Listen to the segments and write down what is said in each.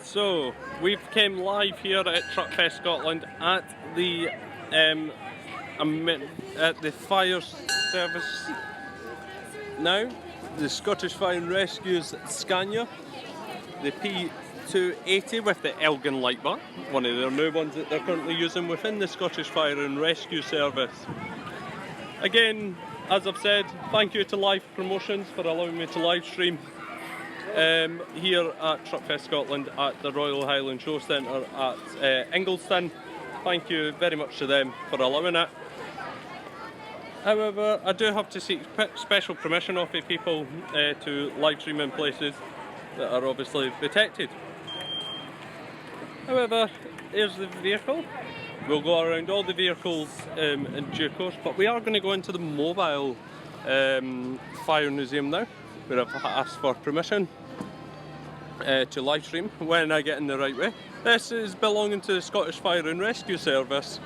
So we've came live here at Truckfest Scotland at the fire service now, the Scottish Fire and Rescue's Scania, the P280 with the Elgin light bar, one of their new ones that they're currently using within the Scottish Fire and Rescue Service. Again, as I've said, thank you to Live Promotions for allowing me to live stream here at Truckfest Scotland at the Royal Highland Show Centre at Ingliston. Thank you very much to them for allowing it. However, I do have to seek special permission off of people to live stream in places that are obviously protected. However, here's the vehicle. We'll go around all the vehicles in due course, but we are going to go into the mobile fire museum now, where I've asked for permission to live stream when I get in the right way. This is belonging to the Scottish Fire and Rescue Service,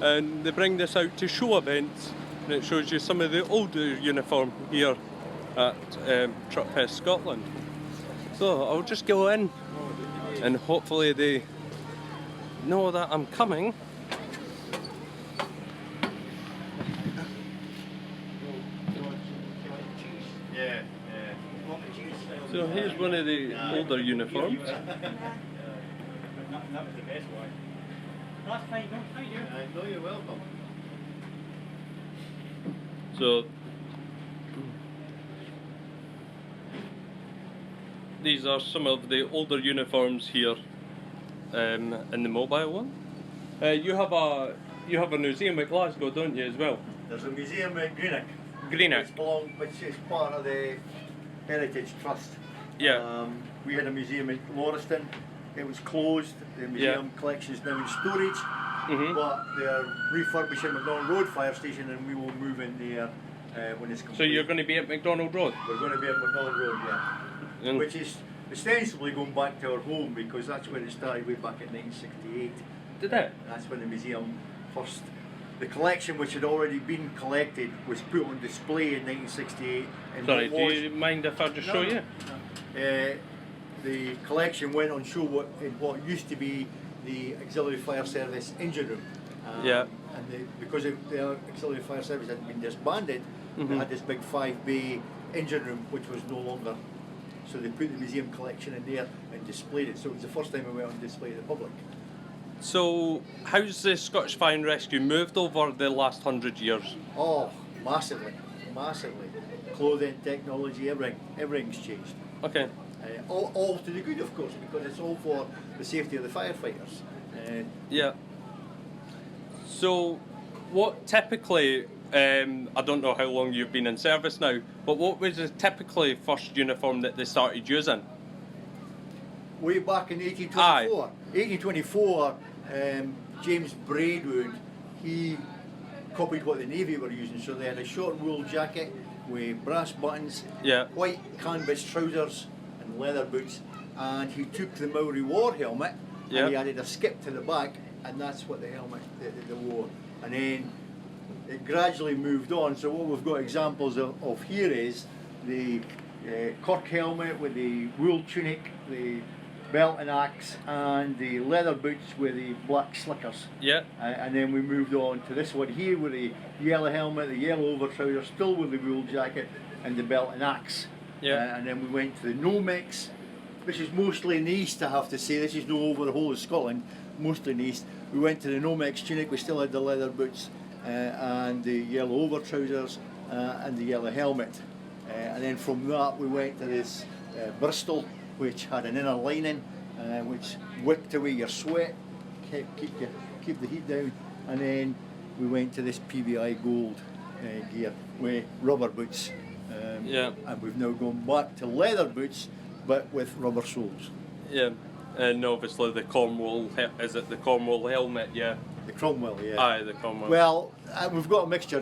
and they bring this out to show events, and it shows you some of the older uniform here at Truckfest Scotland. So I'll just go in, and hopefully they know that I'm coming. So here's one of the older uniforms. That was the best one. That's fine, how you? I know you're welcome. So these are some of the older uniforms here in the mobile one. You have a museum at Glasgow, don't you, as well? There's a museum at Greenock. Greenock. Which is part of the Heritage Trust. Yeah. We had a museum at Lauriston. It was closed. The museum collection is now in storage, but they're refurbishing McDonald Road Fire Station, and we will move in there when it's complete. So you're going to be at McDonald Road? We're going to be at McDonald Road, yeah. Which is ostensibly going back to our home, because that's when it started way back in 1968. Did it? That's when the museum first. The collection, which had already been collected, was put on display in 1968. Sorry, do you mind if I just show you? The collection went on show in what used to be the Auxiliary Fire Service engine room. And because the Auxiliary Fire Service had been disbanded, they had this big 5-bay engine room, which was no longer. So they put the museum collection in there and displayed it. So it was the first time it went on display to the public. So how's the Scottish Fire and Rescue moved over the last 100 years? Oh, massively, massively. Clothing, technology, everything's changed. Okay. All to the good, of course, because it's all for the safety of the firefighters. Yeah. So, what typically, I don't know how long you've been in service now, but what was the typically first uniform that they started using? Way back in 1824. 1824, James Braidwood, he copied what the Navy were using. So they had a short wool jacket with brass buttons, white canvas trousers and leather boots, and he took the Maori war helmet and he added a skip to the back, and that's what the helmet they wore. And then it gradually moved on. So what we've got examples of here is the Cork helmet with the wool tunic, the belt and axe, and the leather boots with the black slickers. Yeah. And then we moved on to this one here with the yellow helmet, the yellow over trousers, still with the wool jacket, and the belt and axe. Yeah. And then we went to the Nomex, which is mostly in the east, I have to say. This is no over the whole of Scotland, mostly in the east. We went to the Nomex tunic, we still had the leather boots and the yellow over trousers and the yellow helmet. And then from that we went to this Bristol, which had an inner lining, which wicked away your sweat, keep the heat down. And then we went to this PVI Gold gear with rubber boots. And we've now gone back to leather boots, but with rubber soles. Yeah, and obviously the Cornwall, is it the Cornwall helmet? Yeah. The Cromwell, yeah. Aye, the Cornwall. Well, we've got a mixture.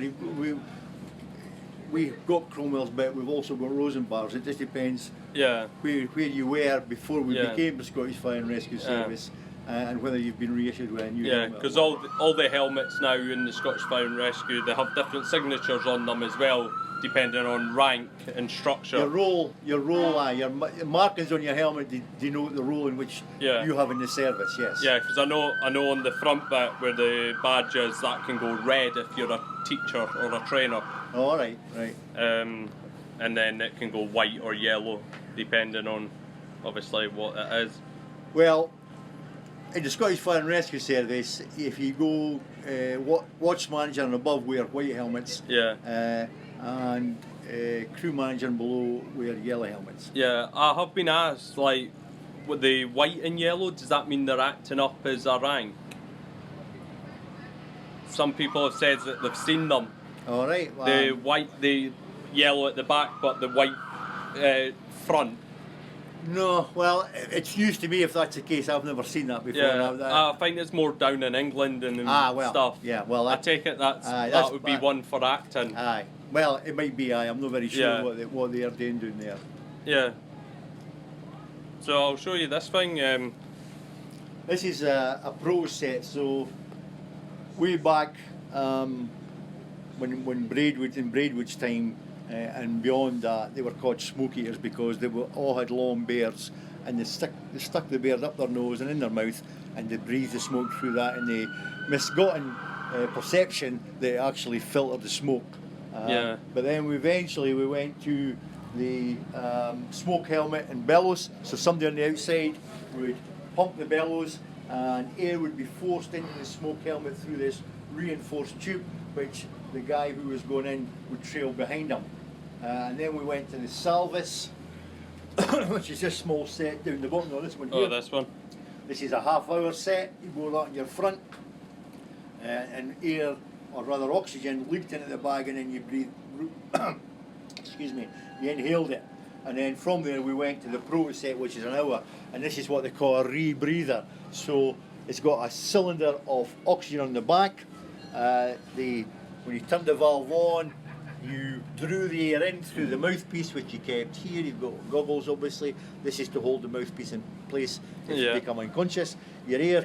We've got Cromwells, but we've also got Rosenbars. It just depends where you were before we became the Scottish Fire and Rescue Service, and whether you've been reissued with a new helmet. Yeah, because all the helmets now in the Scottish Fire and Rescue, they have different signatures on them as well, depending on rank and structure. Your markings on your helmet denote the role in which you have in the service. Yes. Yeah, because I know on the front bit where the badge is, that can go red if you're a teacher or a trainer. Oh, right. And then it can go white or yellow, depending on obviously what it is. Well, in the Scottish Fire and Rescue Service, if you go watch manager and above wear white helmets. And crew manager and below wear yellow helmets. Yeah, I have been asked, like, with the white and yellow, does that mean they're acting up as a rank? Some people have said that they've seen them. All right. Well, the yellow at the back, but the white front. No, well, it's news to me if that's the case. I've never seen that before. I find it's more down in England and stuff. Yeah, well, I take it that would be one for acting. Aye. Well, it might be. I'm not very sure what they are doing there. Yeah. So I'll show you this thing. This is a pro set. So way back when Braidwood's time and beyond that, they were called smoke eaters because they all had long beards, and they stuck the beard up their nose and in their mouth, and they breathed the smoke through that, and they misgotten perception that it actually filtered the smoke. But then we went to the smoke helmet and bellows. So somebody on the outside would pump the bellows, and air would be forced into the smoke helmet through this reinforced tube, which the guy who was going in would trail behind him. And then we went to the salvis, which is this small set down the bottom of this one here. Oh, this one. This is a half-hour set. You go that in your front, and air, or rather oxygen, leaked into the bag, and then you breathe. Excuse me. You inhaled it, and then from there we went to the pro set, which is an hour, and this is what they call a rebreather. So it's got a cylinder of oxygen on the back. When you turned the valve on, you drew the air in through the mouthpiece, which you kept here. You've got goggles, obviously. This is to hold the mouthpiece in place if you become unconscious. Your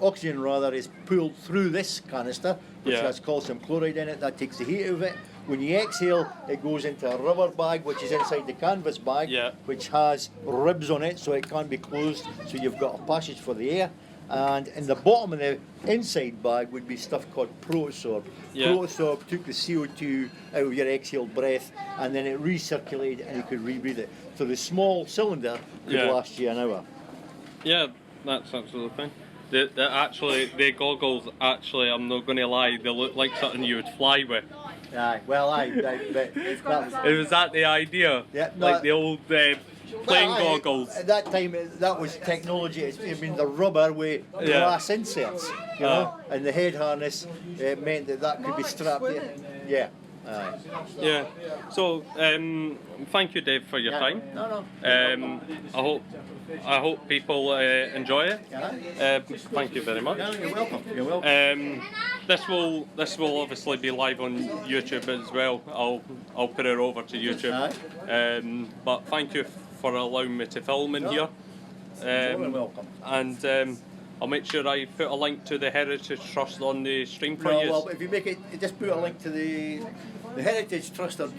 oxygen rather, is pulled through this canister, which has calcium chloride in it. That takes the heat out of it. When you exhale, it goes into a rubber bag, which is inside the canvas bag, which has ribs on it, so it can't be closed, so you've got a passage for the air. And in the bottom of the inside bag would be stuff called protosorb. Protosorb took the CO2 out of your exhaled breath, and then it recirculated and you could rebreathe it. So the small cylinder could last you an hour. Yeah, that's absolutely fine. The goggles, actually, I'm not going to lie, they look like something you would fly with. Aye, well, Was that the idea? Yeah, like the old plane goggles. At that time, that was technology. I mean, the rubber with glass inserts, you know, and the head harness meant that could be strapped in. Yeah. Yeah. So, thank you, Dave, for your time. No. I hope people enjoy it. Thank you very much. No, you're welcome. You're welcome. This will obviously be live on YouTube as well. I'll put it over to YouTube. But thank you for allowing me to film in here. You're welcome. And I'll make sure I put a link to the Heritage Trust on the stream for you. Well, if you make it, just put a link to the Heritage Trust are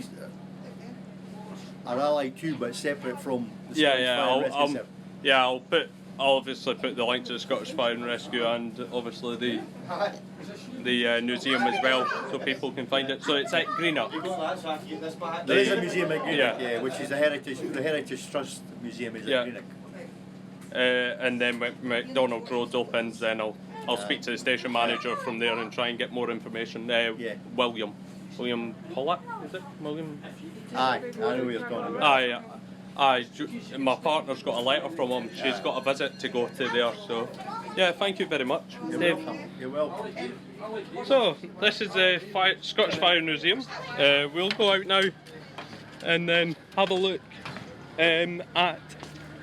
allied too, but separate from the Scottish Fire and Rescue Service. I'll obviously put the link to the Scottish Fire and Rescue and obviously the museum as well, so people can find it. So it's at Greenock. There is a museum at Greenock, which is the Heritage Trust Museum is at Greenock. And then when McDonald Road opens, then I'll speak to the station manager from there and try and get more information. William. William Pollock, is it? William? Aye, I know what you're talking about. Aye, my partner's got a letter from him. She's got a visit to go to there, so yeah, thank you very much, Dave. You're welcome. So, this is the Scottish Fire Museum. We'll go out now and then have a look at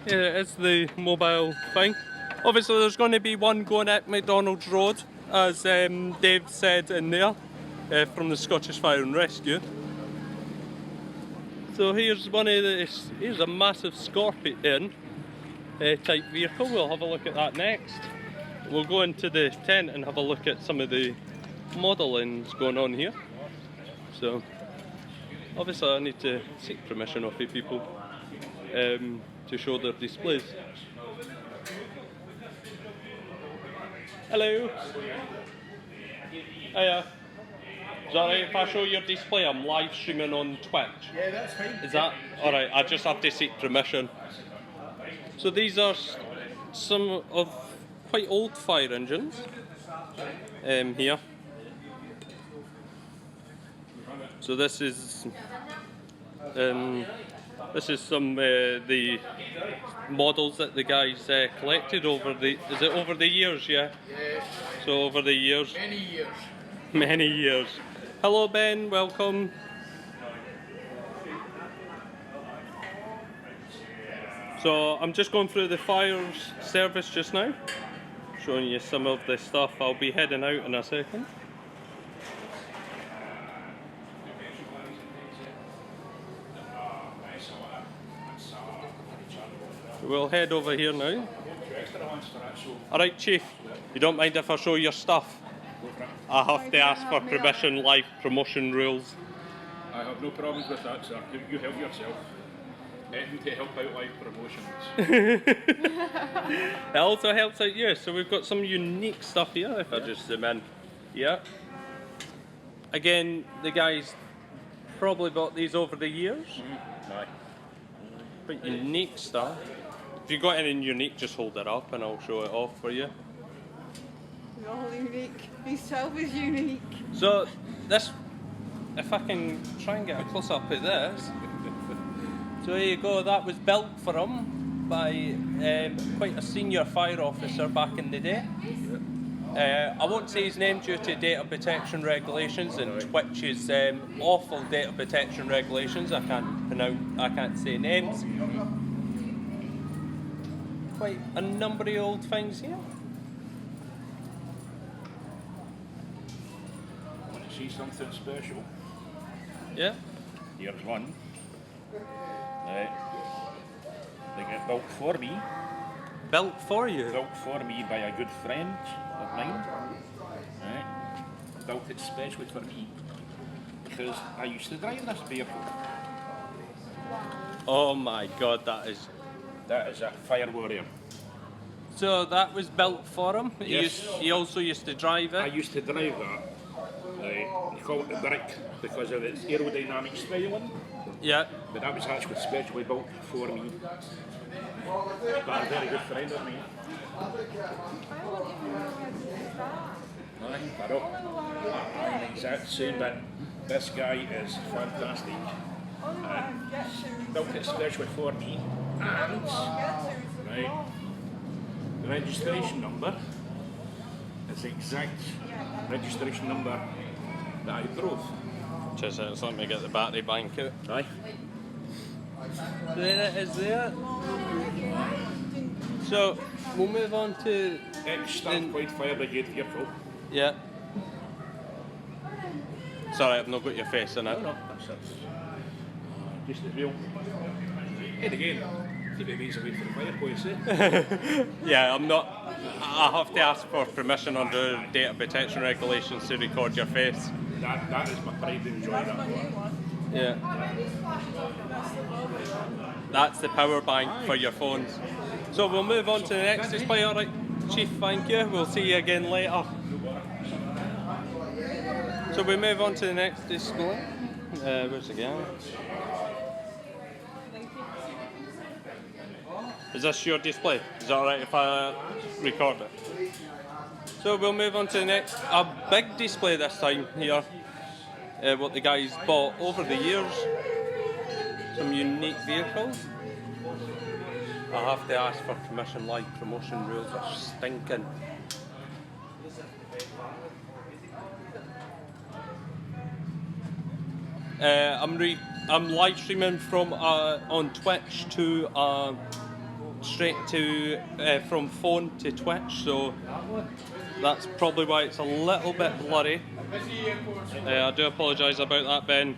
it's the mobile thing. Obviously, there's going to be one going at McDonald's Road, as Dave said in there, from the Scottish Fire and Rescue. So here's here's a massive Scorpion type vehicle. We'll have a look at that next. We'll go into the tent and have a look at some of the modellings going on here. So obviously I need to seek permission off you people to show their displays. Hello. Hiya. Is that right if I show your display? I'm live streaming on Twitch. Yeah, that's fine. Is that alright? I just have to seek permission. So these are some of quite old fire engines here. So this is some the models that the guys collected over the years, yeah? Yeah. So over the years. Many years. Many years. Hello Ben, welcome. So I'm just going through the fire service just now, showing you some of the stuff. I'll be heading out in a second. We'll head over here now. Alright Chief, you don't mind if I show your stuff? I have to ask for permission, live promotion rules. I have no problems with that, sir. You help yourself. Anything to help out live promotions. It also helps out you, so we've got some unique stuff here, if I just zoom in. Yeah. Again, the guys probably bought these over the years. Aye. But unique stuff. If you've got anything unique, just hold it up and I'll show it off for you. We're all unique. Yourself is unique. So this, if I can try and get a close up of this. So here you go, that was built for him by quite a senior fire officer back in the day. I won't say his name due to data protection regulations and Twitch's awful data protection regulations. I can't say names. Quite a number of old things here. Want to see something special? Yeah. Here's one. They get built for me. Built for you? Built for me by a good friend of mine. Built it specially for me because I used to drive this vehicle. Oh my god, that is a fire warrior. So that was built for him? Yes. He also used to drive it? I used to drive that. They call it the brick because of its aerodynamic styling. Yeah. But that was actually specially built for me. By a very good friend of mine. I know. I'm the exact same, but this guy is fantastic. And built it especially for me. And right, the registration number is the exact registration number that I drove. Just let me get the battery bank out. Aye. There it is there. So we'll move on to Ex-Standpoint Fire Brigade vehicle. yeah. Sorry, I've not got your face in it. No, that's it. Just as real. And again, keep it ways away from the fireplace, eh? Yeah, I'm not. I have to ask for permission under data protection regulations to record your face. That is my pride and joy. That Yeah. That's the power bank for your phones. So we'll move on to the next display. Alright, Chief, thank you. We'll see you again later. So we move on to the next display. Where's it going? Is this your display? Is that alright if I record it? So we'll move on to the next, a big display this time here. what the guys bought over the years. Some unique vehicles. I have to ask for permission, like promotion rules are stinking. I'm live streaming from on Twitch to straight to from phone to Twitch, so that's probably why it's a little bit blurry. I do apologise about that, Ben.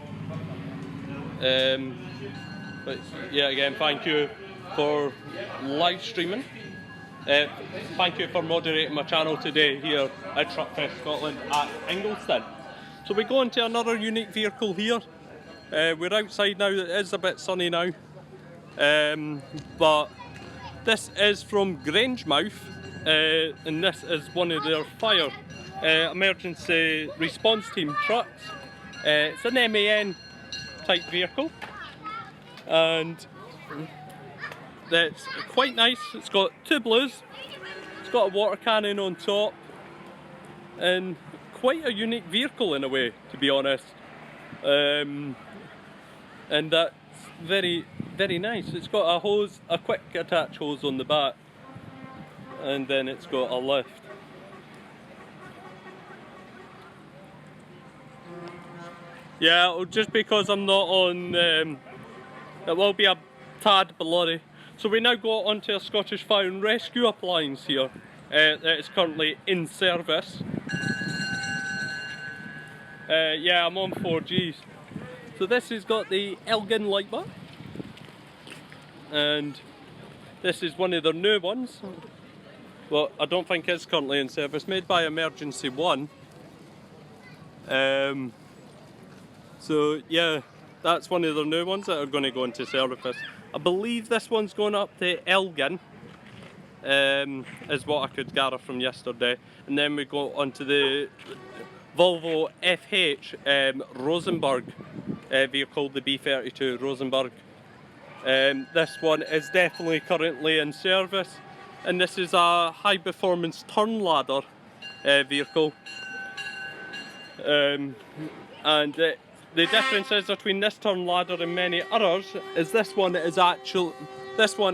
But yeah, again, thank you for live streaming. Thank you for moderating my channel today here at Truckfest Scotland at Ingolstadt. So we go into another unique vehicle here. We're outside now, it is a bit sunny now. But this is from Grangemouth, and this is one of their fire emergency response team trucks. It's an MAN type vehicle, and that's quite nice. It's got two blues, it's got a water cannon on top, and quite a unique vehicle in a way, to be honest. And that's very, very nice. It's got a hose, a quick attach hose on the back, and then it's got a lift. Yeah, just because I'm not on, it will be a tad blurry. So we now go on to a Scottish Fire and Rescue appliance here that is currently in service. Yeah, I'm on 4Gs. So this has got the Elgin light bar, and this is one of their new ones. Well, I don't think it's currently in service, made by Emergency One. So yeah, that's one of their new ones that are going to go into service. I believe this one's going up to Elgin, is what I could gather from yesterday. And then we go on to the Volvo FH Rosenborg vehicle, the B32 Rosenborg. This one is definitely currently in service, and this is a high performance turn ladder vehicle. And the difference is between this turn ladder and many others is this one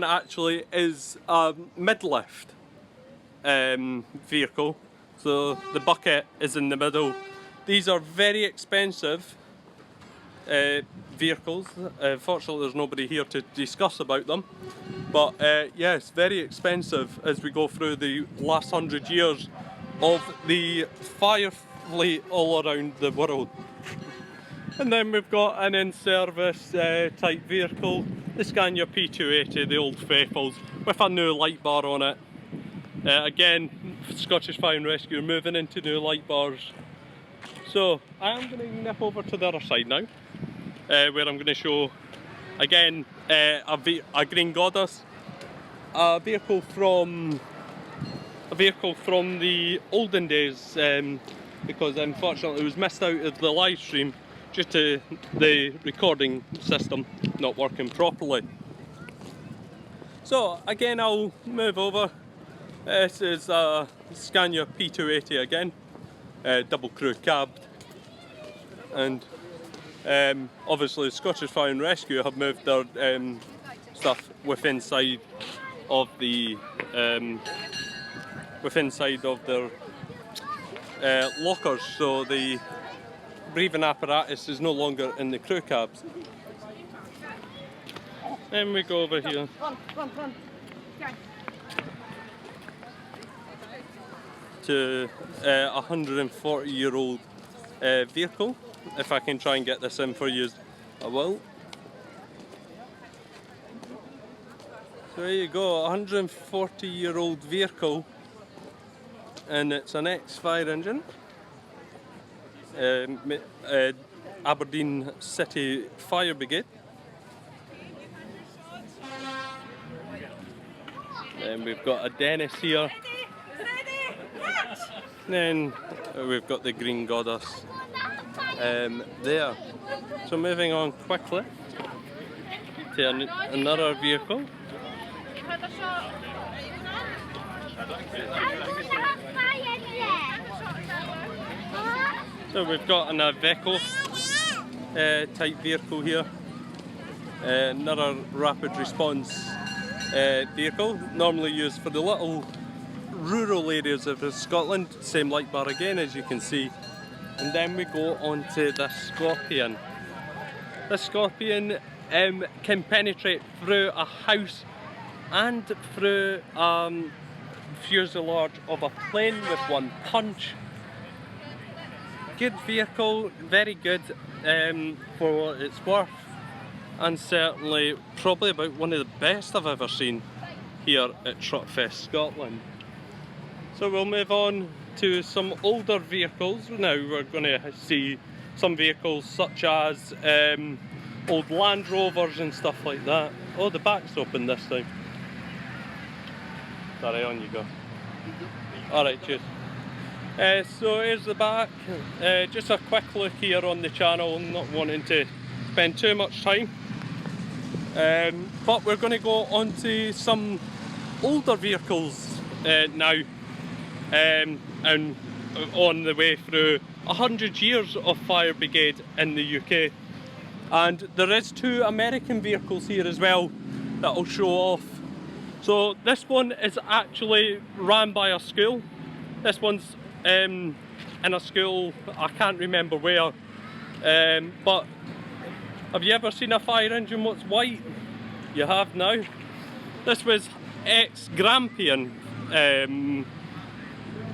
actually is a mid-lift vehicle. So the bucket is in the middle. These are very expensive vehicles. Fortunately there's nobody here to discuss about them. But yes, very expensive as we go through the last 100 years of the fire fleet all around the world. And then we've got an in-service type vehicle, the Scania P280, the old faithfuls, with a new light bar on it. Again, Scottish Fire and Rescue moving into new light bars. So I'm going to nip over to the other side now, where I'm going to show again a Green Goddess, a vehicle from the olden days, because unfortunately it was missed out of the live stream due to the recording system not working properly. So again, I'll move over. This is a Scania P280 again, double crew cabbed, and obviously Scottish Fire and Rescue have moved their stuff within inside of the their lockers, so the breathing apparatus is no longer in the crew cabs. Then we go over here. To a 140-year-old vehicle. If I can try and get this in for you, I will. So there you go, a 140-year-old vehicle, and it's an ex-fire engine. Aberdeen City Fire Brigade. Then we've got a Dennis here. Then we've got the Green Goddess there. So moving on quickly to another vehicle. So we've got an Iveco type vehicle here. Another rapid response vehicle, normally used for the little rural areas of Scotland. Same light bar again, as you can see. And then we go on to the Scorpion. The Scorpion can penetrate through a house and through fuselage of a plane with one punch. Good vehicle, very good for what it's worth, and certainly probably about one of the best I've ever seen here at Truckfest Scotland. So we'll move on to some older vehicles. Now we're going to see some vehicles such as old Land Rovers and stuff like that. Oh, the back's open this time. Sorry, on you go. Alright, cheers. So here's the back. Just a quick look here on the channel, not wanting to spend too much time. But we're going to go on to some older vehicles now, and on the way through 100 years of fire brigade in the UK. And there is 2 American vehicles here as well that I'll show off. So this one is actually ran by a school. This one's in a school, I can't remember where, but have you ever seen a fire engine what's white? You have now. This was ex-Grampian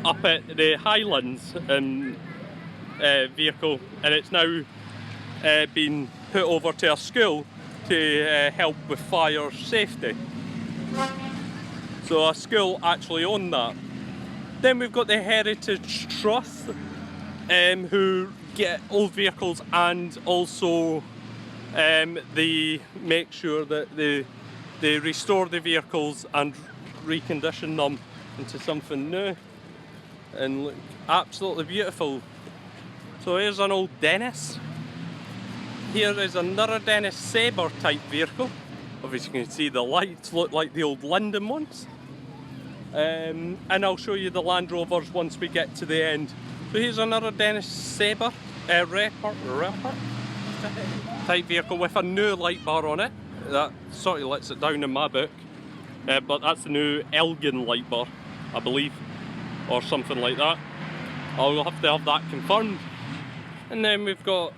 up at the Highlands vehicle, and it's now been put over to a school to help with fire safety. So a school actually owned that. Then we've got the Heritage Trust, who get old vehicles and also they make sure that they restore the vehicles and recondition them into something new and look absolutely beautiful. So here's an old Dennis. Here is another Dennis Sabre type vehicle. Obviously you can see the lights look like the old Linden ones. And I'll show you the Land Rovers once we get to the end. So here's another Dennis Sabre Report type vehicle with a new light bar on it. That sort of lets it down in my book. But that's the new Elgin light bar, I believe, or something like that. I'll have to have that confirmed. And then we've got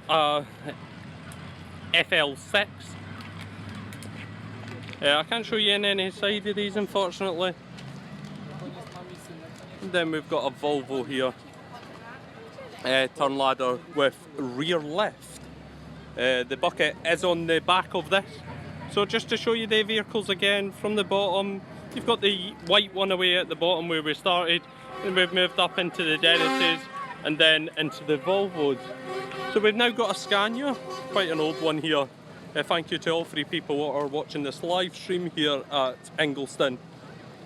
FL6. I can't show you any side of these, unfortunately. And then we've got a Volvo here, turn ladder with rear lift. The bucket is on the back of this. So just to show you the vehicles again from the bottom, you've got the white one away at the bottom where we started, and we've moved up into the Dennises and then into the Volvos. So we've now got a Scania, quite an old one here. Thank you to all 3 people who are watching this live stream here at Ingliston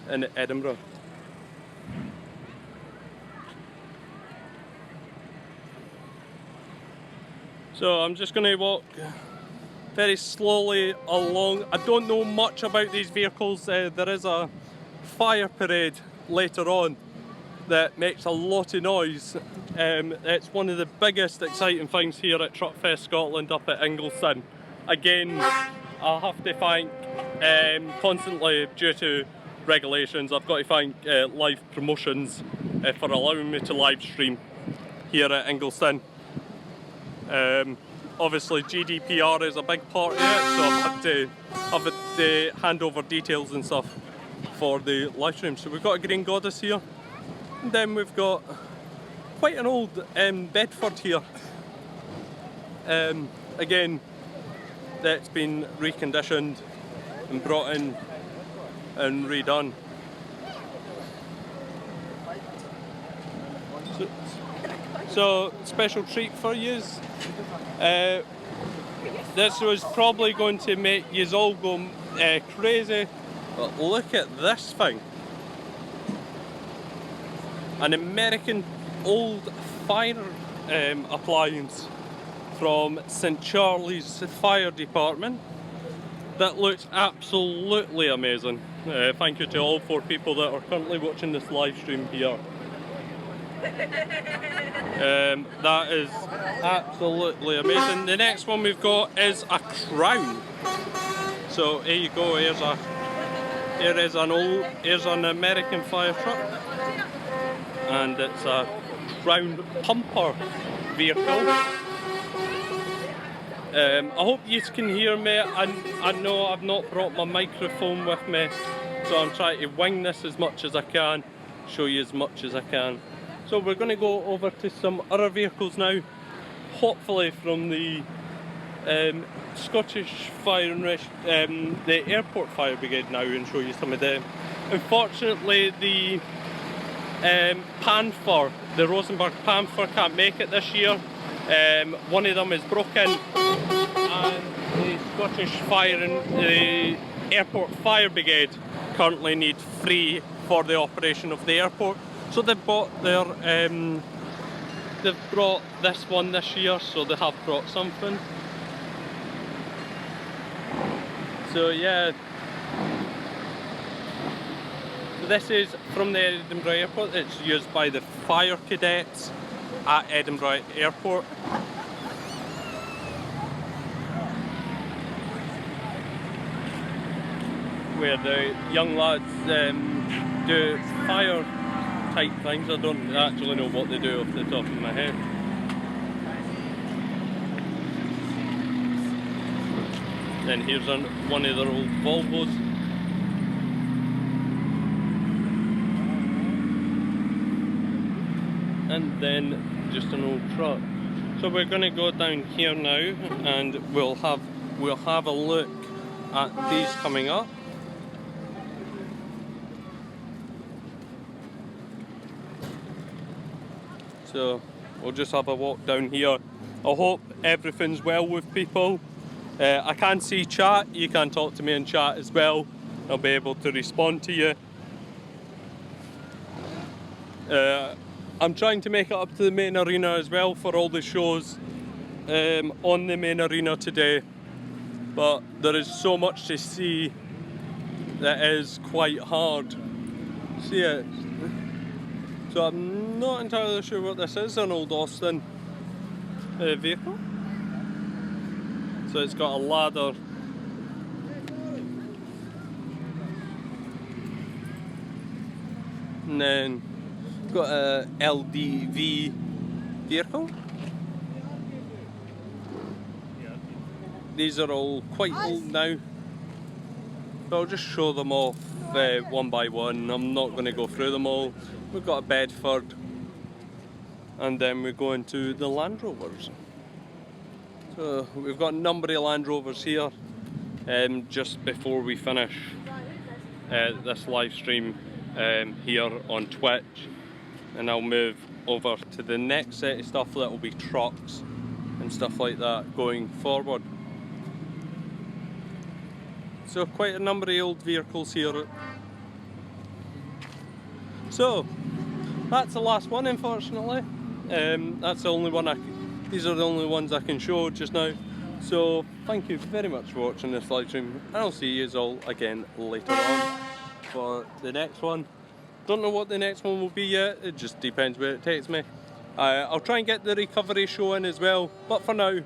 in Edinburgh. So I'm just going to walk very slowly along. I don't know much about these vehicles. There is a fire parade later on that makes a lot of noise. It's one of the biggest exciting things here at Truckfest Scotland up at Ingliston. Again, I'll have to thank, constantly due to regulations, I've got to thank Live Promotions for allowing me to live stream here at Ingliston. Obviously GDPR is a big part of it, so I've had to hand over details and stuff for the live stream. So we've got a Green Goddess here, and then we've got quite an old Bedford here. Again, that's been reconditioned and brought in and redone. So special treat for yous. This was probably going to make yous all go crazy, but look at this thing. An American old fire appliance from St Charlie's Fire Department that looks absolutely amazing. Thank you to all 4 people that are currently watching this live stream here. That is absolutely amazing. The next one we've got is a crown. So here you go. Here's an American fire truck, and it's a crown pumper vehicle. I hope you can hear me. I know I've not brought my microphone with me, so I'm trying to wing this as much as I can, show you as much as I can. So we're going to go over to some other vehicles now, hopefully from the Scottish Fire and the Airport Fire Brigade now, and show you some of them. Unfortunately, the Panther, the Rosenborg Panther, can't make it this year. One of them is broken, and the Scottish Fire and the Airport Fire Brigade currently need 3 for the operation of the airport. So they've bought their, they've brought this one this year, so they have brought something. So yeah, so this is from the Edinburgh Airport. It's used by the fire cadets at Edinburgh Airport. Where the young lads do fire type things. I don't actually know what they do off the top of my head. Then here's one of their old Volvos. And then just an old truck. So we're going to go down here now, and we'll have a look at these coming up. So we'll just have a walk down here. I hope everything's well with people. I can see chat. You can talk to me in chat as well. I'll be able to respond to you. I'm trying to make it up to the main arena as well for all the shows on the main arena today, but there is so much to see that is quite hard. See it. So I'm not entirely sure what this is, an old Austin vehicle. So it's got a ladder. And then got a LDV vehicle. These are all quite old now. So I'll just show them off one by one. I'm not going to go through them all. We've got a Bedford, and then we go into the Land Rovers. So we've got a number of Land Rovers here. Just before we finish this live stream here on Twitch, and I'll move over to the next set of stuff that will be trucks and stuff like that going forward. So quite a number of old vehicles here. So that's the last one, unfortunately. That's the only one these are the only ones I can show just now. So thank you very much for watching this live stream, and I'll see you all again later on for the next one. Don't know what the next one will be yet. It just depends where it takes me. I'll try and get the recovery show in as well. But for now,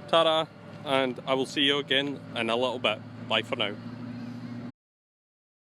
ta-ra, and I will see you again in a little bit. Bye for now.